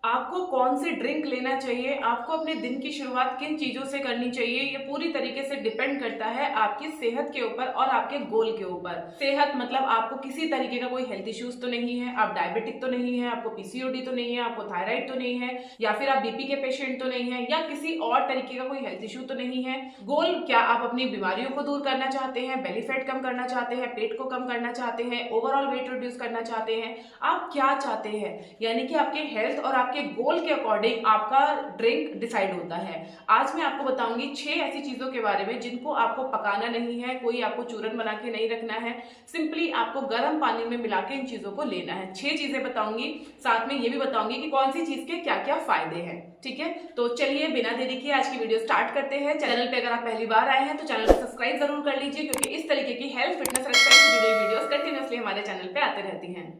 आपको कौन सी ड्रिंक लेना चाहिए, आपको अपने दिन की शुरुआत किन चीजों से करनी चाहिए, ये पूरी तरीके से डिपेंड करता है आपकी सेहत के ऊपर और आपके गोल के ऊपर। सेहत मतलब आपको किसी तरीके का कोई हेल्थ इश्यूज तो नहीं है, आप डायबिटिक तो नहीं है, आपको पीसीओडी तो नहीं है, आपको थायराइड तो नहीं है, या फिर आप बीपी के पेशेंट तो नहीं है, या किसी और तरीके का कोई हेल्थ इश्यू तो नहीं है। गोल क्या, आप अपनी बीमारियों को दूर करना चाहते हैं, बेली फैट कम करना चाहते हैं, पेट को कम करना चाहते हैं, ओवरऑल वेट रिड्यूस करना चाहते हैं, आप क्या चाहते हैं, यानी कि आपके हेल्थ और आपके गोल के अकॉर्डिंग आपका ड्रिंक डिसाइड होता है। आज मैं आपको बताऊंगी 6 ऐसी चीजों के बारे में जिनको आपको पकाना नहीं है, कोई आपको चूरन बना के नहीं रखना है, सिंपली आपको गर्म पानी में मिला के इन चीजों को लेना है। 6 चीजें बताऊंगी, साथ में ये भी बताऊंगी कि कौन सी चीज के क्या क्या फायदे हैं। ठीक है, तो चलिए बिना देरी किए आज की वीडियो स्टार्ट करते हैं। चैनल पे अगर आप पहली बार आए हैं तो चैनल को सब्सक्राइब जरूर कर लीजिए, क्योंकि इस तरीके की हेल्थ फिटनेस और एक्सरसाइज से जुड़ी हुई वीडियोस कंटिन्यूअसली हमारे चैनल पे आते रहती हैं।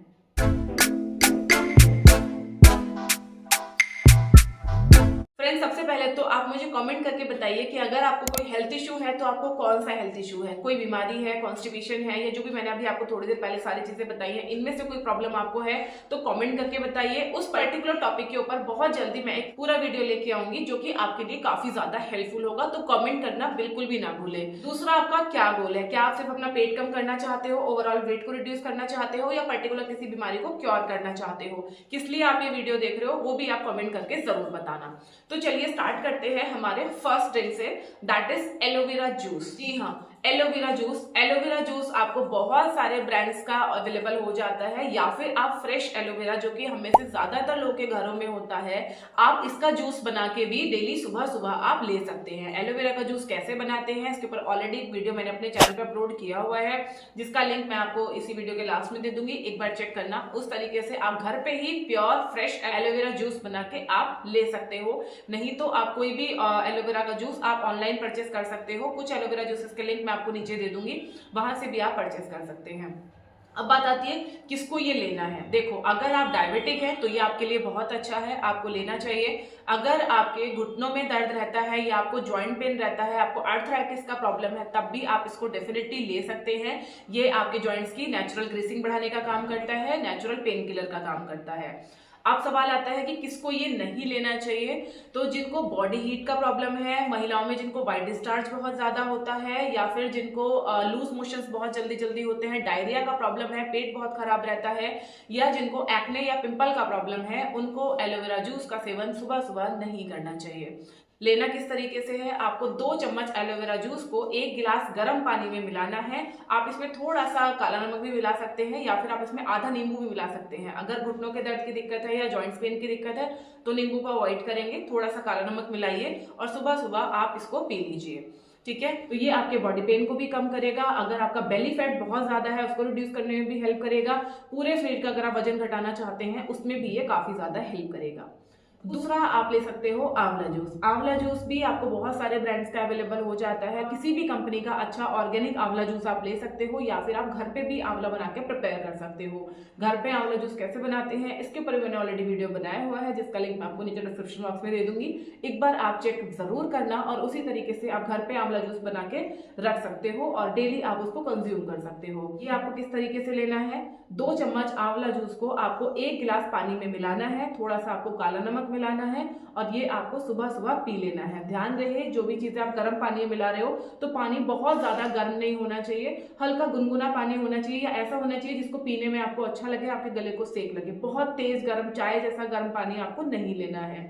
फ्रेंड्स, सबसे पहले तो आप मुझे कमेंट करके बताइए कि अगर आपको कोई हेल्थ इशू है तो आपको कौन सा हेल्थ इशू है, कोई बीमारी है, कॉन्स्टिपेशन है, या जो भी मैंने अभी आपको थोड़ी देर पहले सारी चीजें बताई हैं, इनमें से कोई प्रॉब्लम आपको है तो कमेंट करके बताइए। उस पर्टिकुलर टॉपिक के ऊपर बहुत जल्दी मैं एक पूरा वीडियो लेके आऊंगी जो कि आपके लिए काफी ज्यादा हेल्पफुल होगा, तो कमेंट करना बिल्कुल भी ना भूले। दूसरा, आपका क्या गोल है, क्या आप सिर्फ अपना पेट कम करना चाहते हो, ओवरऑल वेट को रिड्यूस करना चाहते हो, या पर्टिकुलर किसी बीमारी को क्योर करना चाहते हो, किस लिए आप ये वीडियो देख रहे हो, वो भी आप कमेंट करके जरूर बताना। तो चलिए स्टार्ट करते हैं हमारे फर्स्ट ड्रिंक से, दैट इज एलोवेरा जूस। जी हाँ, एलोवेरा जूस। एलोवेरा जूस आपको बहुत सारे ब्रांड्स का अवेलेबल हो जाता है, या फिर आप फ्रेश एलोवेरा, जो कि हमें से ज्यादातर लोगों के घरों में होता है, आप इसका जूस बना के भी डेली सुबह सुबह आप ले सकते हैं। एलोवेरा का जूस कैसे बनाते हैं इसके ऊपर ऑलरेडी एक वीडियो मैंने अपने चैनल पे अपलोड किया हुआ है, जिसका लिंक मैं आपको इसी वीडियो के लास्ट में दे दूंगी, एक बार चेक करना। उस तरीके से आप घर पे ही प्योर फ्रेश एलोवेरा जूस बना के आप ले सकते हो। नहीं तो आप कोई भी एलोवेरा का जूस आप ऑनलाइन परचेस कर सकते हो, कुछ एलोवेरा जूसेस के लिंक मैं आपको नीचे दे दूंगी, वहां से भी आप परचेस कर सकते हैं। अब बात आती है किसको ये लेना है। देखो, अगर आप डायबिटिक हैं तो ये आपके लिए बहुत अच्छा है, आपको लेना चाहिए। अगर आपके घुटनों में दर्द रहता है, या आपको जॉइंट पेन रहता है, आपको आर्थराइटिस का प्रॉब्लम है, तब भी आप इसको डेफिनेटली ले सकते हैं। ये आपके जॉइंट्स की नेचुरल ग्रीसिंग बढ़ाने का काम करता है, नेचुरल पेन किलर का काम करता है। अब सवाल आता है कि किसको ये नहीं लेना चाहिए। तो जिनको बॉडी हीट का प्रॉब्लम है, महिलाओं में जिनको वाइट डिस्चार्ज बहुत ज्यादा होता है, या फिर जिनको लूज मोशंस बहुत जल्दी जल्दी होते हैं, डायरिया का प्रॉब्लम है, पेट बहुत खराब रहता है, या जिनको एक्ने या पिंपल का प्रॉब्लम है, उनको एलोवेरा जूस का सेवन सुबह सुबह नहीं करना चाहिए। लेना किस तरीके से है, आपको 2 चम्मच एलोवेरा जूस को 1 गिलास गर्म पानी में मिलाना है। आप इसमें थोड़ा सा काला नमक भी मिला सकते हैं, या फिर आप इसमें आधा नींबू भी मिला सकते हैं। अगर घुटनों के दर्द की दिक्कत है या जॉइंट्स पेन की दिक्कत है तो नींबू को अवॉइड करेंगे, थोड़ा सा काला नमक मिलाइए और सुबह सुबह आप इसको पी लीजिए। ठीक है, तो ये आपके बॉडी पेन को भी कम करेगा। अगर आपका बेली फैट बहुत ज्यादा है उसको रिड्यूस करने में भी हेल्प करेगा। पूरे शरीर का अगर आप वजन घटाना चाहते हैं उसमें भी ये काफी ज्यादा हेल्प करेगा। दूसरा, आप ले सकते हो आंवला जूस। आंवला जूस भी आपको बहुत सारे ब्रांड्स का अवेलेबल हो जाता है, किसी भी कंपनी का अच्छा ऑर्गेनिक आंवला जूस आप ले सकते हो, या फिर आप घर पे भी आंवला बना के प्रिपेयर कर सकते हो। घर पे आंवला जूस कैसे बनाते हैं इसके ऊपर मैंने ऑलरेडी वीडियो बनाया हुआ है, जिसका लिंक मैं आपको नीचे डिस्क्रिप्शन बॉक्स में दे दूंगी, एक बार आप चेक जरूर करना। और उसी तरीके से आप घर पे आंवला जूस बना के रख सकते हो और डेली आप उसको कंज्यूम कर सकते हो। ये आपको किस तरीके से लेना है, 2 चम्मच आंवला जूस को आपको 1 गिलास पानी में मिलाना है, थोड़ा सा आपको काला नमक मिलाना है, और ये आपको सुबह सुबह पी लेना है। ध्यान रहे, जो भी चीजें आप गर्म पानी में मिला रहे हो तो पानी बहुत ज्यादा गर्म नहीं होना चाहिए, हल्का गुनगुना पानी होना चाहिए, या ऐसा होना चाहिए जिसको पीने में आपको अच्छा लगे, आपके गले को सेक लगे। बहुत तेज गर्म चाय जैसा गर्म पानी आपको नहीं लेना है।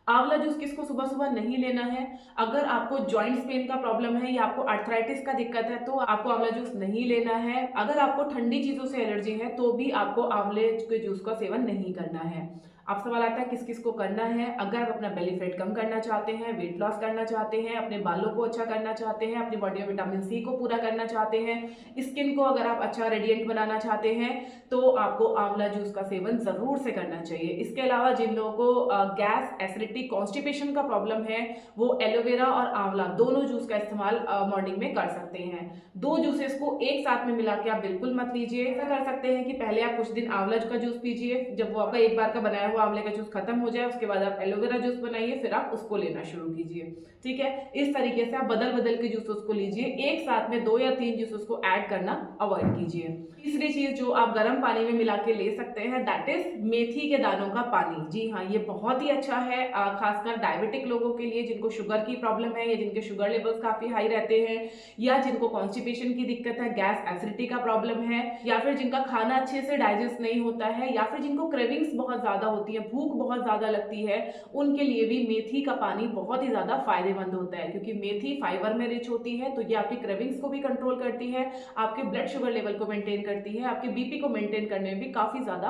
आंवला जूस किसको सुबह सुबह नहीं लेना है, अगर आपको जॉइंट्स पेन का प्रॉब्लम है या आपको आर्थराइटिस का दिक्कत है तो आपको आंवला जूस नहीं लेना है। अगर आपको ठंडी चीजों से एलर्जी है तो भी आपको आंवले के जूस का सेवन नहीं करना है। अब सवाल आता है किस किस को करना है। अगर आप अपना बेली फैट कम करना चाहते हैं, वेट लॉस करना चाहते हैं, अपने बालों को अच्छा करना चाहते हैं, अपनी बॉडी में विटामिन सी को पूरा करना चाहते हैं, स्किन को अगर आप अच्छा रेडिएंट बनाना चाहते हैं, तो आपको आंवला जूस का सेवन जरूर से करना चाहिए। इसके अलावा जिन लोगों को गैस एसिडिटी एसिडिटी, कॉन्स्टिपेशन का प्रॉब्लम है, वो एलोवेरा और आंवला दोनों जूस का इस्तेमाल मॉर्निंग में कर सकते हैं। 2 जूसेस को एक साथ में मिला के आप बिल्कुल मत लीजिए। ऐसा कर सकते हैं कि पहले आप कुछ दिन आंवला का जूस पीजिए, जब वो आपका एक बार का बनाया हुआ आंवले का जूस खत्म हो जाए उसके बाद आप एलोवेरा जूस बनाइए, फिर आप उसको लेना शुरू कीजिए। ठीक है, इस तरीके से आप बदल बदल के जूसेस को लीजिए, एक साथ में 2 या 3 जूसेस को ऐड करना अवॉइड कीजिए। तीसरी चीज जो आप गर्म पानी में मिला के ले सकते हैं दैट इज मेथी के दानों का पानी। जी हाँ, ये बहुत ही अच्छा है खासकर डायबिटिक लोगों के लिए, जिनको शुगर की प्रॉब्लम है या जिनके शुगर लेवल्स काफी हाई रहते हैं, या जिनको कॉन्स्टिपेशन की दिक्कत है, गैस एसिडिटी का प्रॉब्लम है, या फिर जिनका खाना अच्छे से डाइजेस्ट नहीं होता है, या फिर जिनको क्रेविंग्स बहुत ज्यादा होती है, भूख बहुत ज्यादा लगती है, उनके लिए भी मेथी का पानी बहुत ही ज्यादा फायदेमंद होता है, क्योंकि मेथी फाइबर में रिच होती है। तो ये आपकी क्रेविंग्स को भी कंट्रोल करती है, आपके ब्लड शुगर लेवल को मेंटेन करती है, आपके बीपी को मेंटेन करने में भी काफी ज्यादा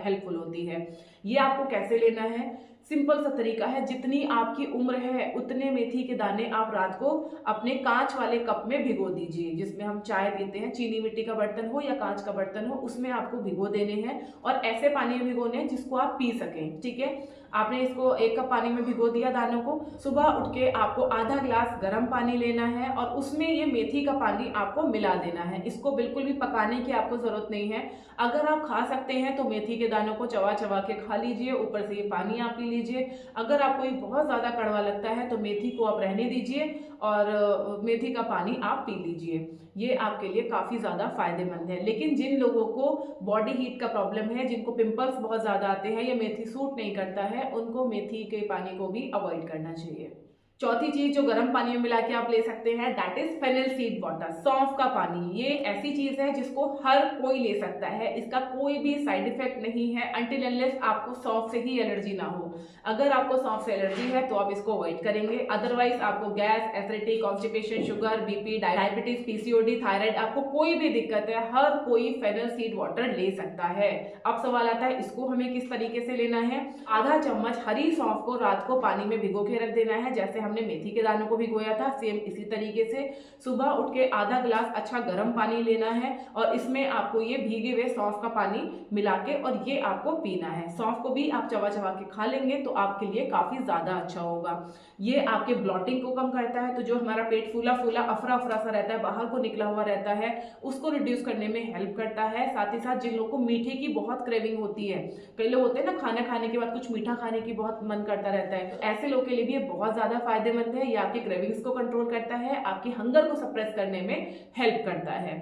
हेल्पफुल होती है। ये आपको कैसे लेना है, सिंपल सा तरीका है, जितनी आपकी उम्र है उतने मेथी के दाने आप रात को अपने कांच वाले कप में भिगो दीजिए, जिसमें हम चाय पीते हैं, चीनी मिट्टी का बर्तन हो या कांच का बर्तन हो, उसमें आपको भिगो देने हैं और ऐसे पानी में भिगोने हैं जिसको आप पी सकें। ठीक है, आपने इसको 1 कप पानी में भिगो दिया दानों को, सुबह उठ के आपको आधा ग्लास गर्म पानी लेना है और उसमें ये मेथी का पानी आपको मिला देना है। इसको बिल्कुल भी पकाने की आपको जरूरत नहीं है। अगर आप खा सकते हैं तो मेथी के दानों को चबा चबा के खा लीजिए, ऊपर से ये पानी आप पी लीजिए। अगर आपको ये बहुत ज्यादा कड़वा लगता है तो मेथी को आप रहने दीजिए और मेथी का पानी आप पी लीजिए। ये आपके लिए काफी ज्यादा फायदेमंद है। लेकिन जिन लोगों को बॉडी हीट का प्रॉब्लम है, जिनको पिंपल्स बहुत ज्यादा आते हैं या मेथी सूट नहीं करता है, उनको मेथी के पानी को भी अवॉइड करना चाहिए। चौथी चीज जो गर्म पानी में मिला के आप ले सकते हैं that is fennel seed water, सौंफ का पानी। ये ऐसी चीज है जिसको हर कोई ले सकता है, इसका कोई भी साइड इफेक्ट नहीं है अनटिल अनलेस आपको सौंफ से ही एलर्जी ना हो। अगर आपको सौंफ से एलर्जी है तो आप इसको अवॉइड करेंगे, अदरवाइज आपको gas, acidity, constipation, sugar, BP, diabetes, PCOD, thyroid, आपको कोई भी दिक्कत है, हर कोई फेनल सीड वाटर ले सकता है। अब सवाल आता है इसको हमें किस तरीके से लेना है। आधा चम्मच हरी सौंफ को रात को पानी में भिगो के रख देना है, जैसे हमने मेथी के दानों को भिगोया था, सेम इसी तरीके से सुबह उठ के आधा ग्लास अच्छा गर्म पानी लेना है और इसमें आपको ये भीगे हुए सौंफ का पानी मिला के और ये आपको पीना है। सौंफ को भी आप चबा चबा के खा लेंगे तो आपके लिए काफी ज्यादा अच्छा होगा। ये आपके ब्लॉटिंग को कम करता है, तो जो हमारा पेट फूला फूला अफरा अफरा सा रहता है, बाहर को निकला हुआ रहता है, उसको रिड्यूस करने में हेल्प करता है। साथ ही साथ जिन लोगों को मीठे की बहुत क्रेविंग होती है, कई लोग होते हैं ना खाना खाने के बाद कुछ मीठा खाने की बहुत मन करता रहता है, तो ऐसे लोगों के लिए भी ये बहुत ज्यादा फायदेमंद है। ये आपकी क्रेविंग्स को कंट्रोल करता है, आपकी हंगर को सप्रेस करने में हेल्प करता है,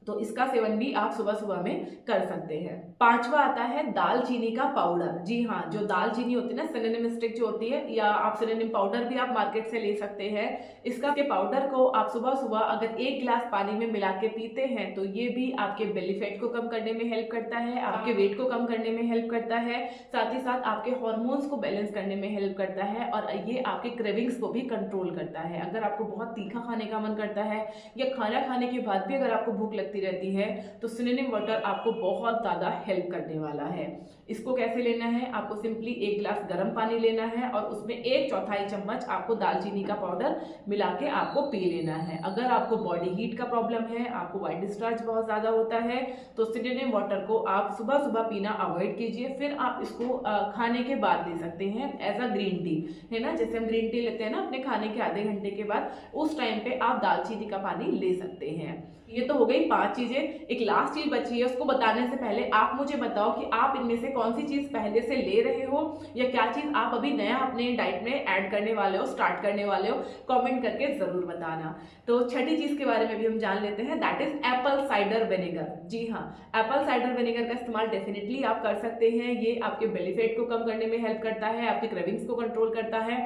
तो इसका सेवन भी आप सुबह सुबह में कर सकते हैं। 5वां आता है दालचीनी का पाउडर। जी हाँ, जो दालचीनी होती है ना, सिनोनिम स्टिक जो होती है, या आप सिनोनिम पाउडर भी आप मार्केट से ले सकते हैं। इसका के पाउडर को आप सुबह सुबह अगर 1 गिलास पानी में मिला के पीते हैं तो ये भी आपके बेली फैट को कम करने में हेल्प करता है, आपके वेट को कम करने में हेल्प करता है, साथ ही साथ आपके हॉर्मोन्स को बैलेंस करने में हेल्प करता है और ये आपके क्रेविंग्स को भी कंट्रोल करता है। अगर आपको बहुत तीखा खाने का मन करता है या खाना खाने के बाद भी अगर आपको भूख लगती रहती है तो सिनोनिम वाटर आपको बहुत ज्यादा हेल्प करने वाला है। इसको कैसे लेना है, आपको सिंपली 1 गिलास गर्म पानी लेना है और उसमें 1/4 चम्मच आपको दालचीनी का पाउडर मिला के आपको पी लेना है। अगर आपको बॉडी हीट का प्रॉब्लम है, आपको व्हाइट डिस्चार्ज बहुत ज्यादा होता है, तो सिनोनिम वाटर को आप सुबह सुबह पीना अवॉइड कीजिए। फिर आप इसको खाने के बाद ले सकते हैं एज अ ग्रीन टी, है ना, जैसे हम ग्रीन टी लेते हैं ना अपने खाने के आधे घंटे के बाद, उस टाइम पे आप दालचीनी का पानी ले सकते हैं। ये तो हो गई 5 चीजें। एक लास्ट चीज बची है, उसको बताने से पहले आप मुझे बताओ कि आप इनमें से कौन सी चीज पहले से ले रहे हो या क्या चीज आप अभी नया अपने डाइट में ऐड करने वाले हो, स्टार्ट करने वाले हो, कमेंट करके जरूर बताना। तो छठी चीज के बारे में भी हम जान लेते हैं, that is apple cider vinegar. जी हाँ, एप्पल साइडर विनेगर का इस्तेमाल डेफिनेटली आप कर सकते हैं। ये आपके बेली फैट को कम करने में हेल्प करता है, आपकी क्रेविंग्स को कंट्रोल करता है,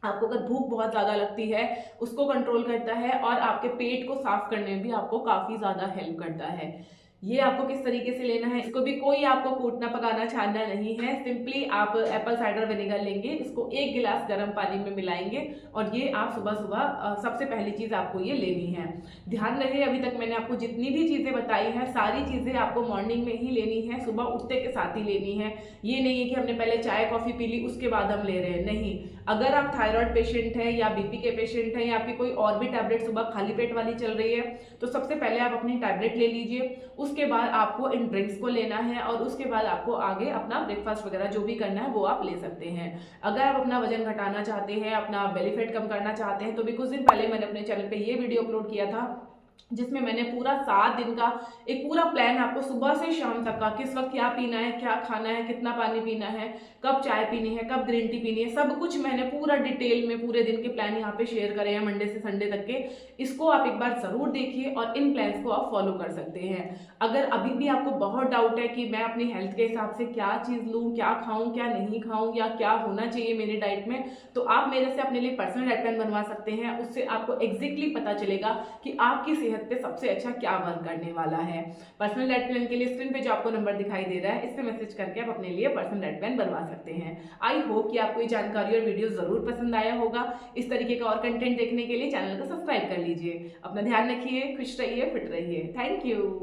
आपको अगर भूख बहुत ज्यादा लगती है उसको कंट्रोल करता है और आपके पेट को साफ करने में भी आपको काफी ज्यादा हेल्प करता है। ये आपको किस तरीके से लेना है, इसको भी कोई आपको कूटना पकाना छानना नहीं है। सिंपली आप एप्पल साइडर विनेगर लेंगे, इसको 1 गिलास गर्म पानी में मिलाएंगे और ये आप सुबह सुबह सबसे पहली चीज आपको ये लेनी है। ध्यान रहे अभी तक मैंने आपको जितनी भी चीजें बताई हैं सारी चीजें आपको मॉर्निंग में ही लेनी है, सुबह उठते के साथ ही लेनी है। ये नहीं है कि हमने पहले चाय कॉफी पी ली उसके बाद हम ले रहे हैं, नहीं। अगर आप थायराइड पेशेंट हैं या बीपी के पेशेंट हैं या आपकी कोई और भी टैबलेट सुबह खाली पेट वाली चल रही है तो सबसे पहले आप अपनी टैबलेट ले लीजिए, उस उसके बाद आपको इन ड्रिंक्स को लेना है और उसके बाद आपको आगे अपना ब्रेकफास्ट वगैरह जो भी करना है वो आप ले सकते हैं। अगर आप अपना वजन घटाना चाहते हैं, अपना बेली फैट कम करना चाहते हैं, तो भी कुछ दिन पहले मैंने अपने चैनल पे ये वीडियो अपलोड किया था जिसमें मैंने पूरा 7 दिन का एक पूरा प्लान आपको सुबह से शाम तक का, किस वक्त क्या पीना है, क्या खाना है, कितना पानी पीना है, कब चाय पीनी है, कब ग्रीन टी पीनी है, सब कुछ मैंने पूरा डिटेल में पूरे दिन के प्लान यहाँ पे शेयर करे हैं मंडे से संडे तक के। इसको आप एक बार जरूर देखिए और इन प्लान्स को आप फॉलो कर सकते हैं। अगर अभी भी आपको बहुत डाउट है कि मैं अपनी हेल्थ के हिसाब से क्या चीज लूँ, क्या खाऊं, क्या नहीं खाऊं, या क्या होना चाहिए मेरी डाइट में, तो आप मेरे से अपने लिए पर्सनल डाइट प्लान बनवा सकते हैं। उससे आपको एग्जैक्टली पता चलेगा कि आपकी सेहत पे सबसे अच्छा क्या वर्क करने वाला है। पर्सनल डाइट प्लान के लिए स्क्रीन पे जो आपको नंबर दिखाई दे रहा है, इस पे मैसेज करके आप अपने लिए पर्सनल डाइट प्लान बनवा सकते हैं। आई होप कि आपको ये जानकारी और वीडियो जरूर पसंद आया होगा। इस तरीके का और कंटेंट देखने के लिए चैनल को सब्सक्राइब कर लीजिए। अपना ध्यान रखिए, खुश रहिए, फिट रहिए। Thank you.